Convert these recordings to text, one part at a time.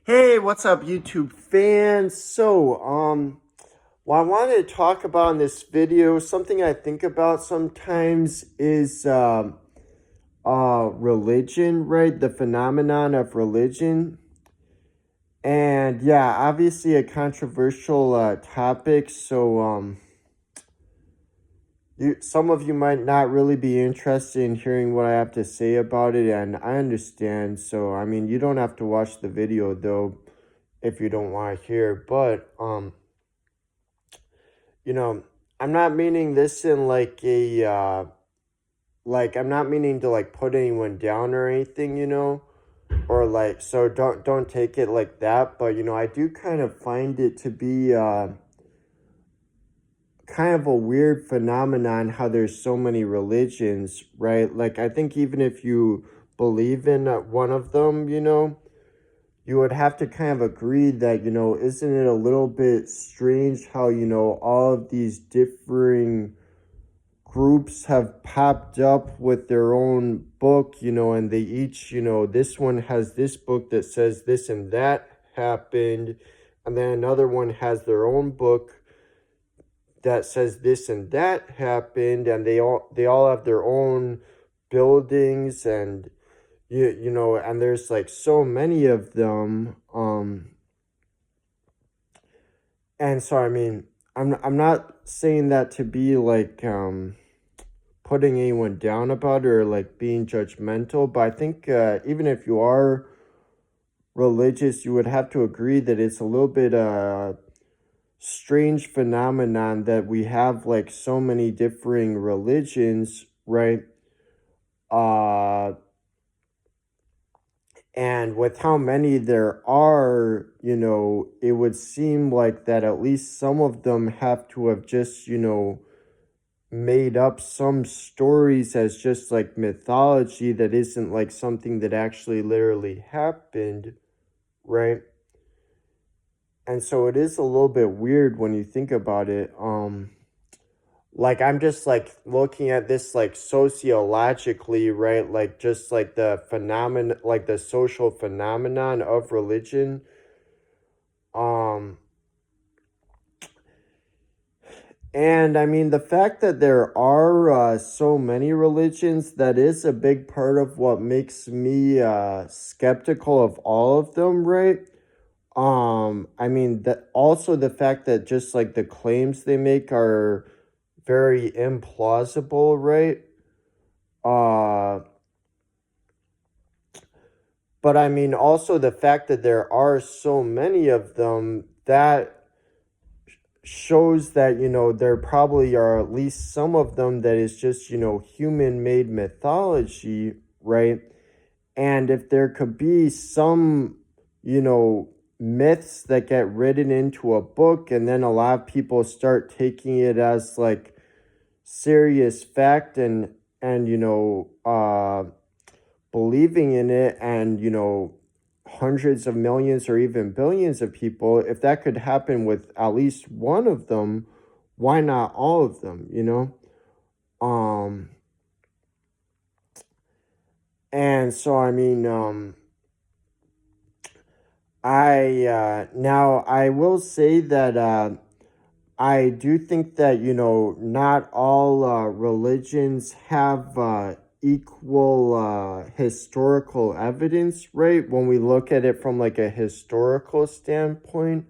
Hey, what's up, YouTube fans? What I wanted to talk about in this video, something I think about sometimes is religion, right? The phenomenon of religion. And yeah, obviously a controversial topic, some of you might not really be interested in hearing what I have to say about it, and I understand. So, I mean, you don't have to watch the video though if you don't want to hear, but you know, I'm not meaning this in like I'm not meaning to like put anyone down or anything, or like, so don't take it like that, but I do kind of find it to be kind of a weird phenomenon how there's so many religions, right? Like, I think even if you believe in one of them, you would have to kind of agree that, isn't it a little bit strange how, all of these differing groups have popped up with their own book, and they each, this one has this book that says this and that happened, and then another one has their own book that says this and that happened, and they all have their own buildings, and and there's like so many of them, and so I mean, I'm not saying that to be like putting anyone down about it or like being judgmental, but I think even if you are religious, you would have to agree that it's a little bit strange phenomenon that we have like so many differing religions, right? uh And with how many there are, it would seem like that at least some of them have to have just, made up some stories as just like mythology that isn't like something that actually literally happened, right? And so it is a little bit weird when you think about it. Like, I'm just like looking at this like sociologically, right? Like, just like the phenomenon, like the social phenomenon of religion. Um and I mean, the fact that there are so many religions, that is a big part of what makes me skeptical of all of them, right? I mean, that also the fact that just like the claims they make are very implausible, right? Uh, but I mean, also the fact that there are so many of them, that shows that, there probably are at least some of them that is just, human made mythology, right? And if there could be some, myths that get written into a book, and then a lot of people start taking it as like serious fact, and believing in it, and hundreds of millions or even billions of people, if that could happen with at least one of them, why not all of them, um and so I mean, I will say that I do think that, not all religions have equal historical evidence, right? When we look at it from like a historical standpoint,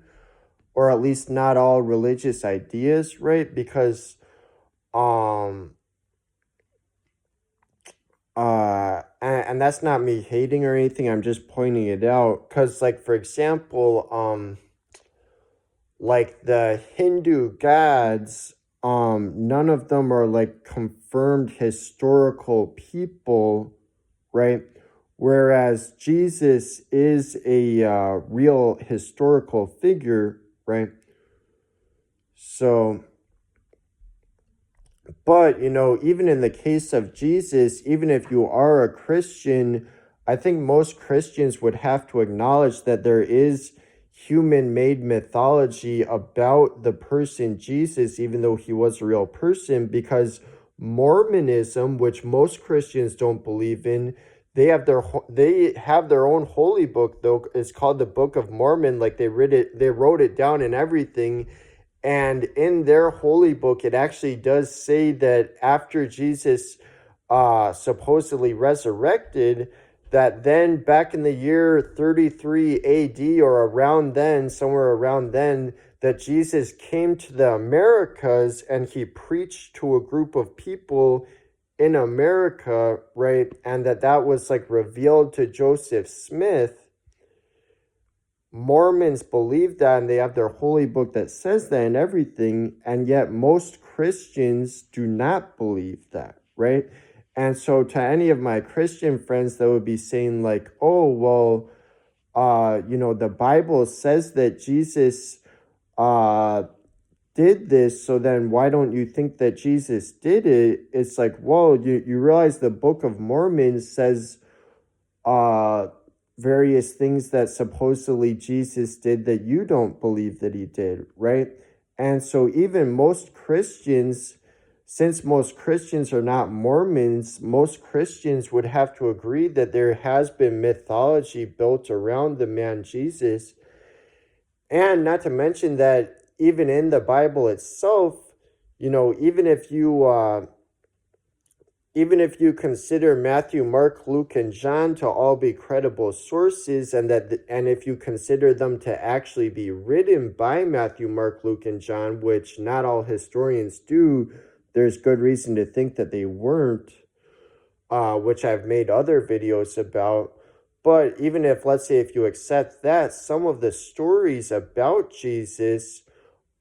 or at least not all religious ideas, right? Because, um, and that's not me hating or anything, I'm just pointing it out. Because, like, for example, like the Hindu gods, none of them are like confirmed historical people, right? Whereas Jesus is a real historical figure, right? So, but even in the case of Jesus, even if you are a Christian, I think most Christians would have to acknowledge that there is human made mythology about the person Jesus, even though he was a real person, because Mormonism, which most Christians don't believe in, they have their own holy book, though. It's called the Book of Mormon. Like they wrote it down and everything. And in their holy book, it actually does say that after Jesus supposedly resurrected, that then back in the year 33 AD or around then, somewhere around then, that Jesus came to the Americas and he preached to a group of people in America, right? And that was like revealed to Joseph Smith. Mormons believe that, and they have their holy book that says that and everything, and yet most Christians do not believe that, right? And so to any of my Christian friends that would be saying like, oh, well, the Bible says that Jesus did this, so then why don't you think that Jesus did it? It's like, well, you realize the Book of Mormon says various things that supposedly Jesus did that you don't believe that he did, right? And so even most Christians, since most Christians are not Mormons, most Christians would have to agree that there has been mythology built around the man Jesus. And not to mention that even in the Bible itself, even if you consider Matthew, Mark, Luke, and John to all be credible sources, and if you consider them to actually be written by Matthew, Mark, Luke, and John, which not all historians do, there's good reason to think that they weren't, which I've made other videos about. But even if, let's say, if you accept that, some of the stories about Jesus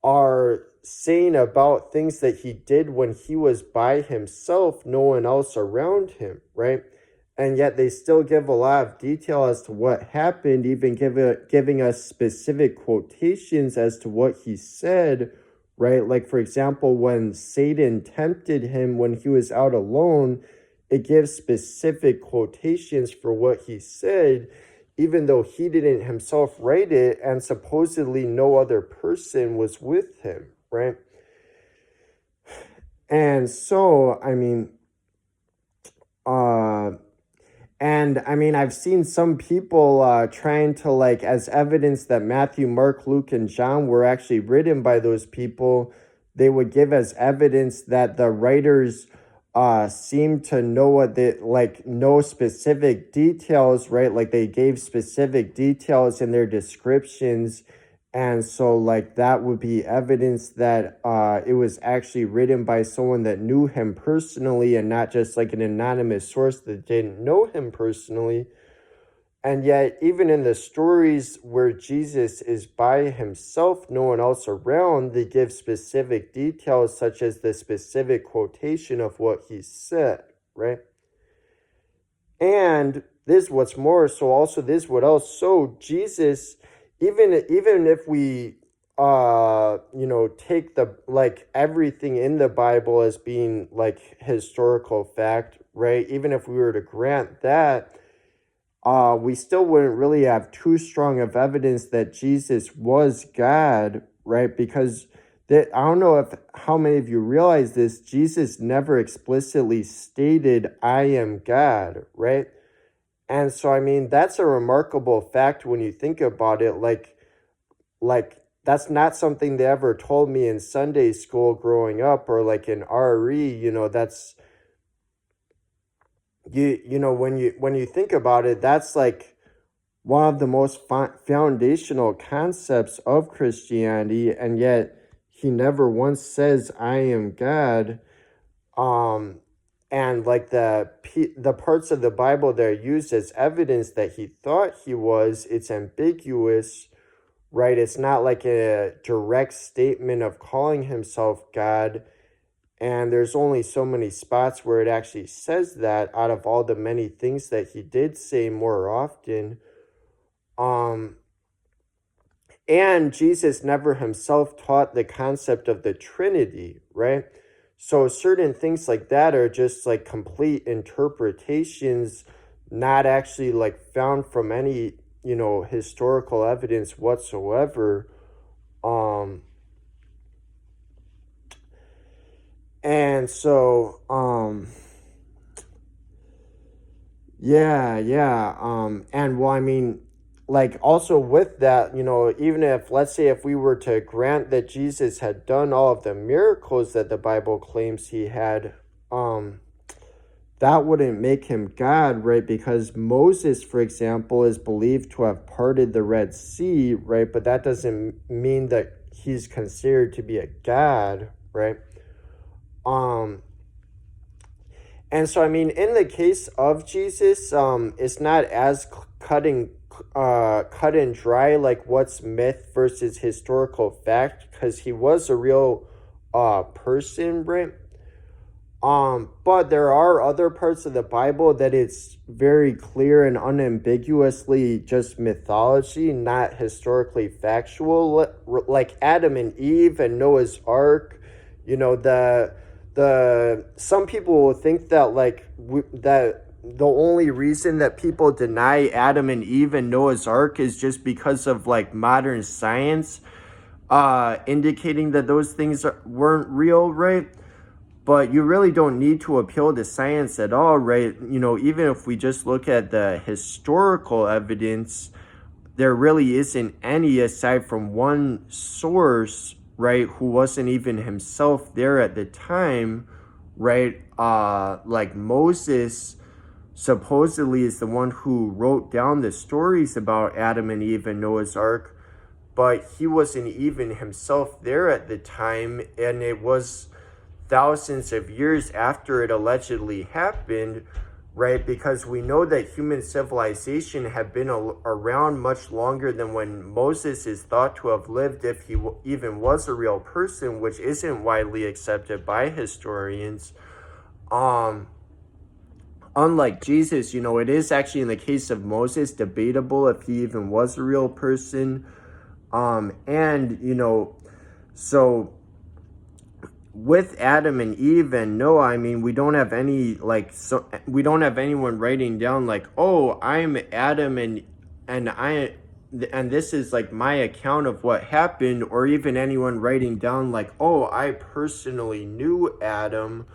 are saying about things that he did when he was by himself, no one else around him, right? And yet they still give a lot of detail as to what happened, even giving us specific quotations as to what he said, right? Like, for example, when Satan tempted him when he was out alone, it gives specific quotations for what he said, even though he didn't himself write it, and supposedly no other person was with him, right? And so, I've seen some people trying to, like, as evidence that Matthew, Mark, Luke, and John were actually written by those people, they would give as evidence that the writers seem to know know specific details, right? Like they gave specific details in their descriptions. And so like that would be evidence that it was actually written by someone that knew him personally and not just like an anonymous source that didn't know him personally. And yet, even in the stories where Jesus is by himself, no one else around, they give specific details, such as the specific quotation of what he said, right? And this, what's more, so also this, what else? So Jesus, even if we, take the, like, everything in the Bible as being, like, historical fact, right? Even if we were to grant that, we still wouldn't really have too strong of evidence that Jesus was God, right? Because I don't know how many of you realize this, Jesus never explicitly stated, I am God, right? And so, that's a remarkable fact when you think about it. Like that's not something they ever told me in Sunday school growing up or like in RE, that's when you think about it, that's like one of the most foundational concepts of Christianity, and yet he never once says I am God. And like the parts of the Bible that are used as evidence that he thought he was, it's ambiguous, right? It's not like a direct statement of calling himself God. And there's only so many spots where it actually says that out of all the many things that he did say more often. And Jesus never himself taught the concept of the Trinity, right? So certain things like that are just like complete interpretations, not actually like found from any, historical evidence whatsoever. And so, Yeah. And well, I mean, like also with that, even if, let's say, if we were to grant that Jesus had done all of the miracles that the Bible claims he had, um, that wouldn't make him God, right? Because Moses, for example, is believed to have parted the Red Sea, right? But that doesn't mean that he's considered to be a God, right? Um, And so, I mean, in the case of Jesus, it's not as cut and dry like what's myth versus historical fact, because he was a real person, right? But there are other parts of the Bible that it's very clear and unambiguously just mythology, not historically factual, like Adam and Eve and Noah's Ark. The some people will think that that the only reason that people deny Adam and Eve and Noah's Ark is just because of like modern science, indicating that those things weren't real, right? But you really don't need to appeal to science at all, right? Even if we just look at the historical evidence, there really isn't any aside from one source, right, who wasn't even himself there at the time, right? Like Moses supposedly is the one who wrote down the stories about Adam and Eve and Noah's Ark, but he wasn't even himself there at the time, and it was thousands of years after it allegedly happened, right? Because we know that human civilization had been around much longer than when Moses is thought to have lived, if he even was a real person, which isn't widely accepted by historians. Unlike Jesus, it is actually, in the case of Moses, debatable if he even was a real person. So with Adam and Eve and Noah, I mean, we don't have we don't have anyone writing down like, oh, I'm Adam and this is like my account of what happened, or even anyone writing down like, oh, I personally knew Adam.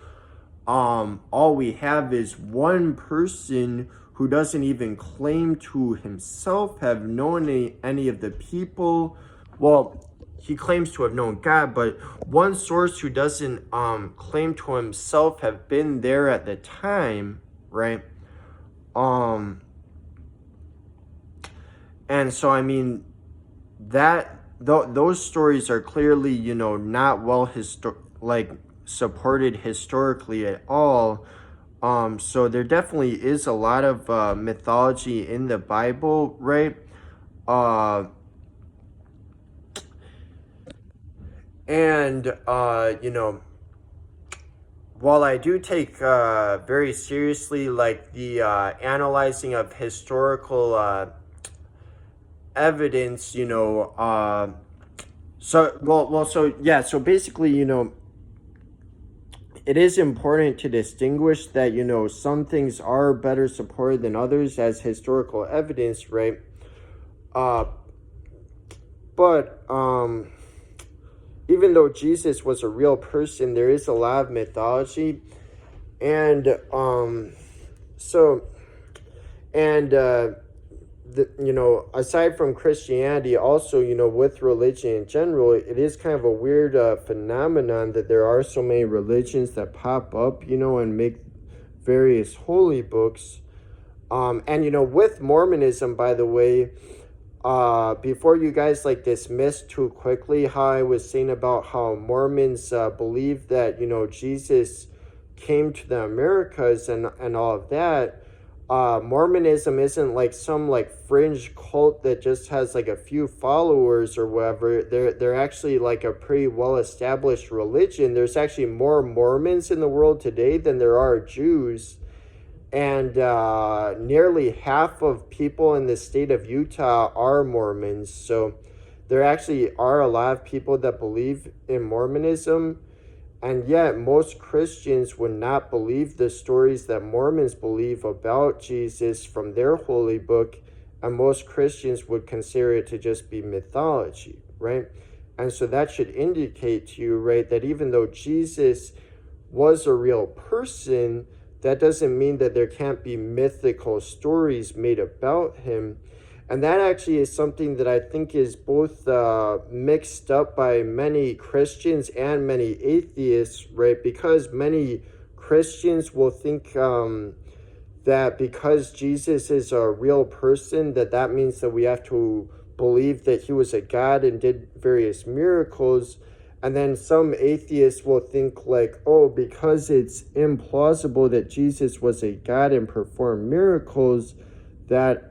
All we have is one person who doesn't even claim to himself have known any of the people. Well, he claims to have known God, but one source who doesn't claim to himself have been there at the time, right? And so, I mean, those stories are clearly, not well supported historically at all. So there definitely is a lot of mythology in the Bible, right? And while I do take very seriously like the analyzing of historical evidence, so basically, it is important to distinguish that, some things are better supported than others as historical evidence, right? But even though Jesus was a real person, there is a lot of mythology, and aside from Christianity, also, with religion in general, it is kind of a weird phenomenon that there are so many religions that pop up, and make various holy books. And with Mormonism, by the way, before you guys dismiss too quickly how I was saying about how Mormons believe that Jesus came to the Americas and all of that. Mormonism isn't some fringe cult that just has a few followers or whatever. They're actually a pretty well established religion. There's actually more Mormons in the world today than there are Jews. And nearly half of people in the state of Utah are Mormons. So there actually are a lot of people that believe in Mormonism. And yet most Christians would not believe the stories that Mormons believe about Jesus from their holy book. And most Christians would consider it to just be mythology, right? And so that should indicate to you, right, that even though Jesus was a real person, that doesn't mean that there can't be mythical stories made about him. And that actually is something that I think is both mixed up by many Christians and many atheists, right? Because many Christians will think that because Jesus is a real person, that means that we have to believe that he was a God and did various miracles. And then some atheists will think like, oh, because it's implausible that Jesus was a God and performed miracles, that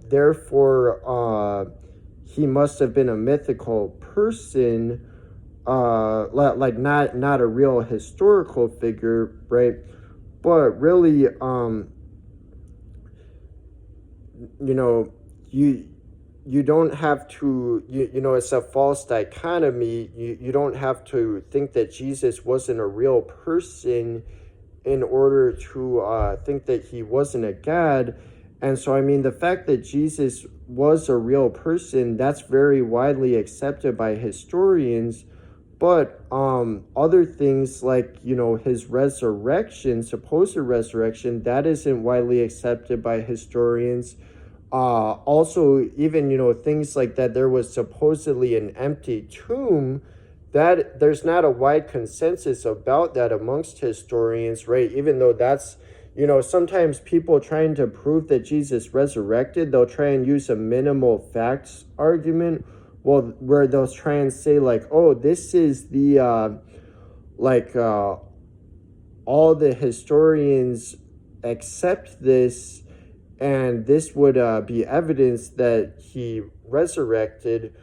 therefore he must have been a mythical person, like not a real historical figure, right? But really, you know, you don't have to, it's a false dichotomy. You don't have to think that Jesus wasn't a real person in order to think that he wasn't a God. And so, I mean, the fact that Jesus was a real person, that's very widely accepted by historians. But other things like, his resurrection, supposed resurrection, that isn't widely accepted by historians. Also, even, things like that there was supposedly an empty tomb, that there's not a wide consensus about that amongst historians, right? Even though that's, sometimes people trying to prove that Jesus resurrected, they'll try and use a minimal facts argument, well, where they'll try and say like, oh, this is the all the historians accept this, and this would be evidence that he resurrected.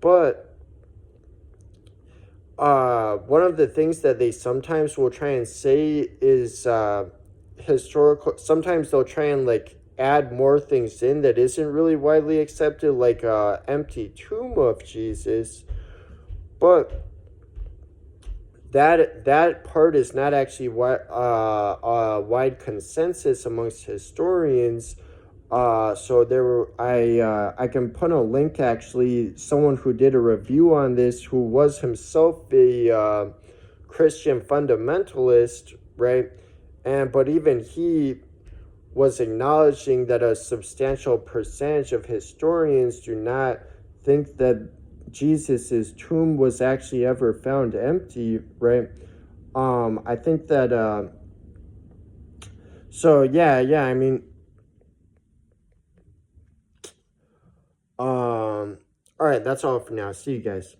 But one of the things that they sometimes will try and say is historical. Sometimes they'll try and like add more things in that isn't really widely accepted, like empty tomb of Jesus. But that part is not actually wide consensus amongst historians. So there were, I can put a link, actually, someone who did a review on this, who was himself a Christian fundamentalist, right? But even he was acknowledging that a substantial percentage of historians do not think that Jesus's tomb was actually ever found empty, right? I think that so yeah, I mean, all right, that's all for now. See you guys.